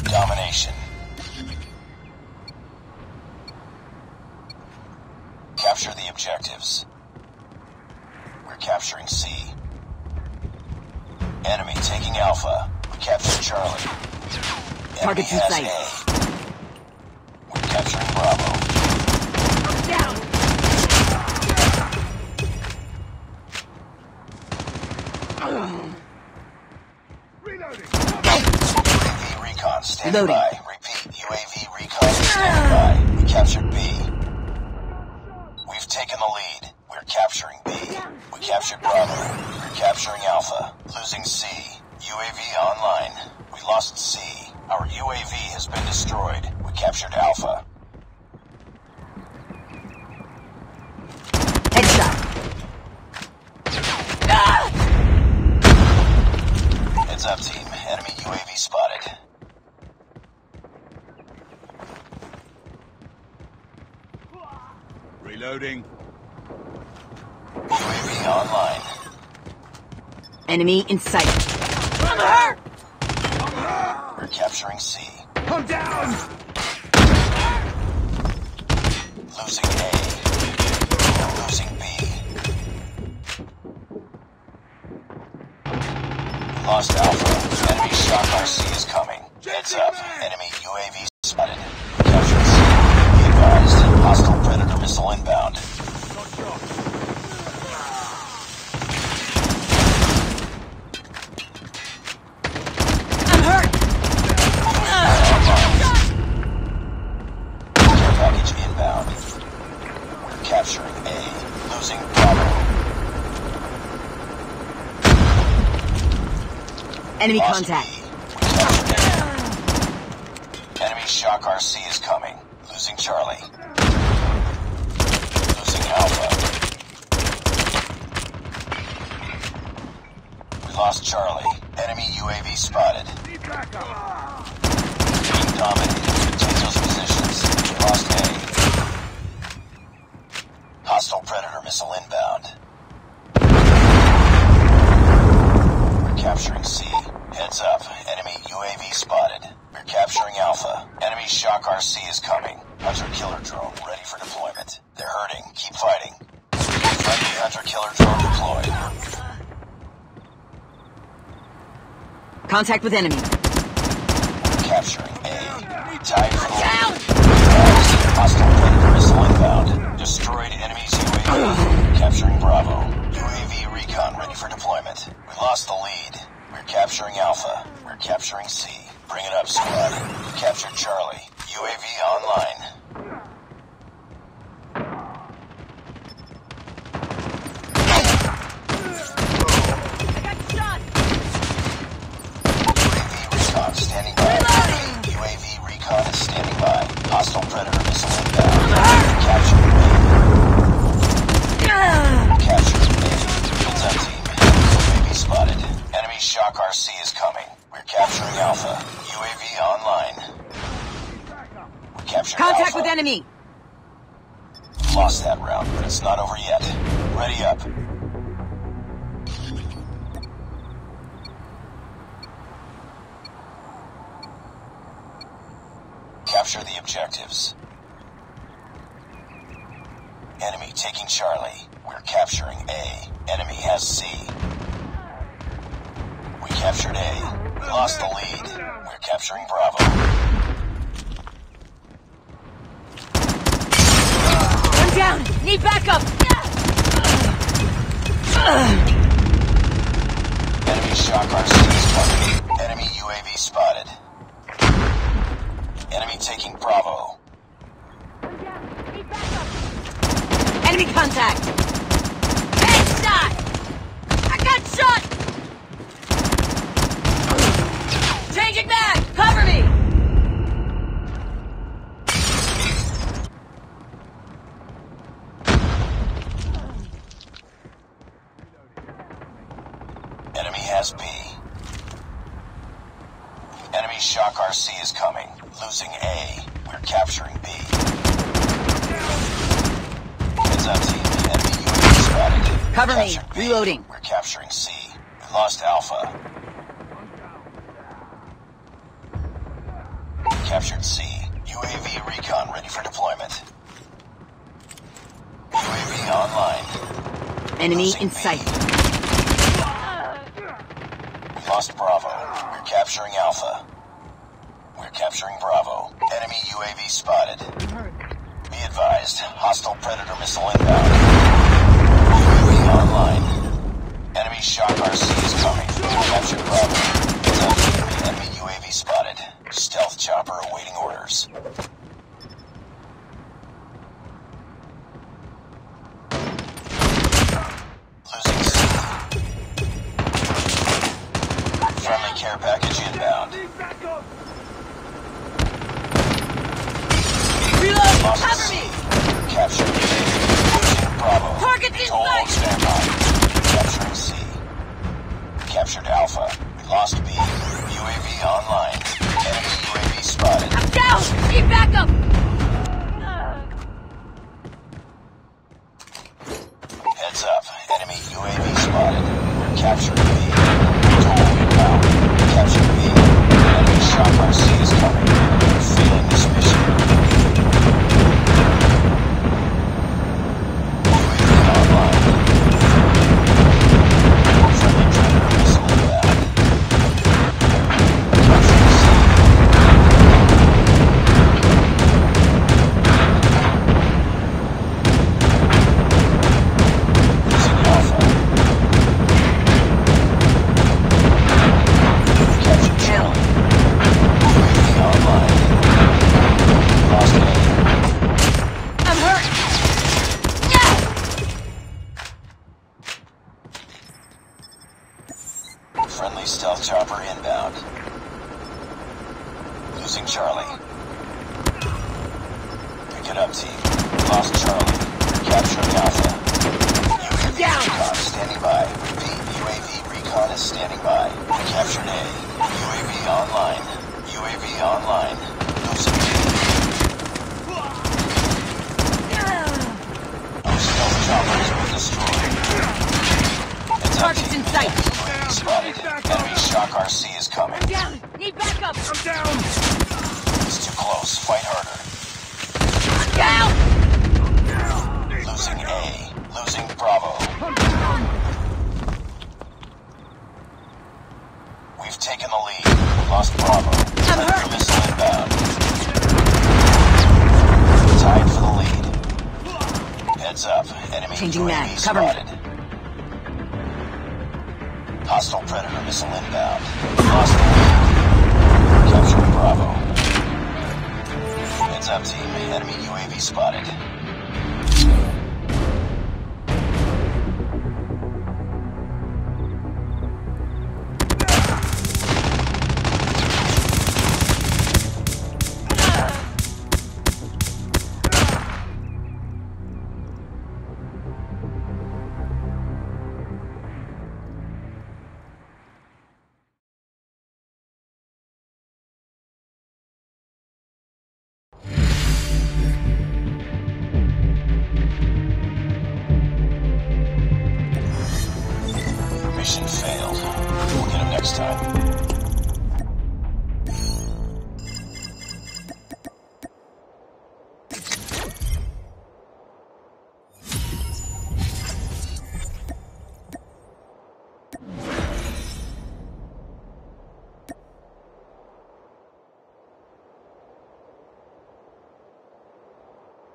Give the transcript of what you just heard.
Domination. Capture the objectives. We're capturing C. Enemy taking Alpha. We captured Charlie. Enemy Targets in has sight. A. We're capturing Bravo. Down. UAV recon standing Loading. by. Repeat, UAV recon standing by. We captured B. We've taken the lead. We're capturing B. We captured Bravo. We're capturing Alpha. Losing C. UAV online. We lost C. Our UAV has been destroyed. We captured Alpha. Headshot. Heads up, team. Enemy UAV spotted. Reloading. UAV online. Enemy in sight. I'm hurt. We're capturing C. I'm down! Losing A. We're losing B. We lost Alpha. Enemy shock RC is coming. Heads up. Enemy UAV spotted. Captured C. Be advised. Hostile Predator missile inbound. I'm hurt. Care package inbound. We're capturing A. Losing Bravo. Enemy Lost contact. B. We captured A. Enemy shock RC is coming. Losing Charlie. Losing Alpha. We lost Charlie. Enemy UAV spotted. Being dominated. Take those positions. We lost A. Hostile Predator missile inbound. We're capturing C. Heads up. Enemy UAV spotted. We're capturing Alpha. Enemy shock RC is coming. Hunter-killer drone ready for deployment. They're hurting. Keep fighting. Friendly hunter-killer drone deployed. Contact with enemy. We're capturing A. Tied for the lead. Hostile Predator missile inbound. Destroyed enemy's UAV. Capturing Bravo. UAV recon ready for deployment. We lost the lead. We're capturing Alpha. We're capturing C. Bring it up, squad. We captured Charlie. UAV online. UAV recon standing by. UAV recon is standing by. Hostile Predator missile inbound. Captured A. Captured A. Heads up, team. UAV spotted. Enemy shock RC is coming. We're capturing Alpha. UAV online. We captured Contact Alpha. with enemy. Lost that round, but it's not over yet. Ready up. Capture the objectives. Enemy taking Charlie. We're capturing A. Enemy has C. We captured A. We lost the lead. We're capturing Bravo. I'm down. Need backup. Enemy shock RC is coming. Enemy UAV spotted. Enemy taking Bravo. Enemy contact. Headshot. I got shot. Changing back. Cover me. has B. Enemy shock RC is coming. Losing A. We're capturing B. Heads up, team. Enemy UAV spotted. Cover me. Captured B. Reloading. We're capturing C. We lost Alpha. Captured C. UAV recon ready for deployment. UAV online. Enemy Losing in B. sight. We lost Bravo. We're capturing Alpha. We're capturing Bravo. Enemy UAV spotted. Be advised, hostile Predator missile inbound. UAV online. Enemy shock RC is coming. Captured Bravo. Enemy UAV spotted. Stealth chopper awaiting orders. Losing C. Friendly care package inbound. Reload! Lost Cover C. me! Captured B. Losing Bravo. Target in VTOL sight! standby. Capturing C. Captured Alpha. We lost B. UAV online. Enemy UAV spotted. I'm down! Need backup! Heads up. Enemy UAV spotted. We're capturing B. VTOL inbound. Captured B. Enemy shock RC is coming. We're failing this mission. UAV online. Friendly Predator missile inbound. Capturing C. Losing Alpha. Captured Charlie. UAV online. Lost A. I'm hurt! Yeah! Friendly stealth chopper inbound. Losing Charlie. Pick it up, team. Lost Charlie. Capturing Alpha. UAV Down. recon standing by. Repeat, UAV recon is standing by. Captured A. UAV online. UAV online. Losing B. Our stealth choppers were destroyed. It's up, Target's team. in sight. UAV spotted. Enemy shock RC is coming. Down! Need backup! I'm down! It's too close. Fight harder. Down! Losing A. Losing Bravo. We've taken the lead. We lost Bravo. Predator missile inbound. Tied for the lead. Heads up. Enemy Changing UAV mag. Cover me. spotted. Hostile Predator missile inbound. Lost the lead. Capturing Bravo. Heads up, team. Enemy UAV spotted. Mission failed. We'll get him next time.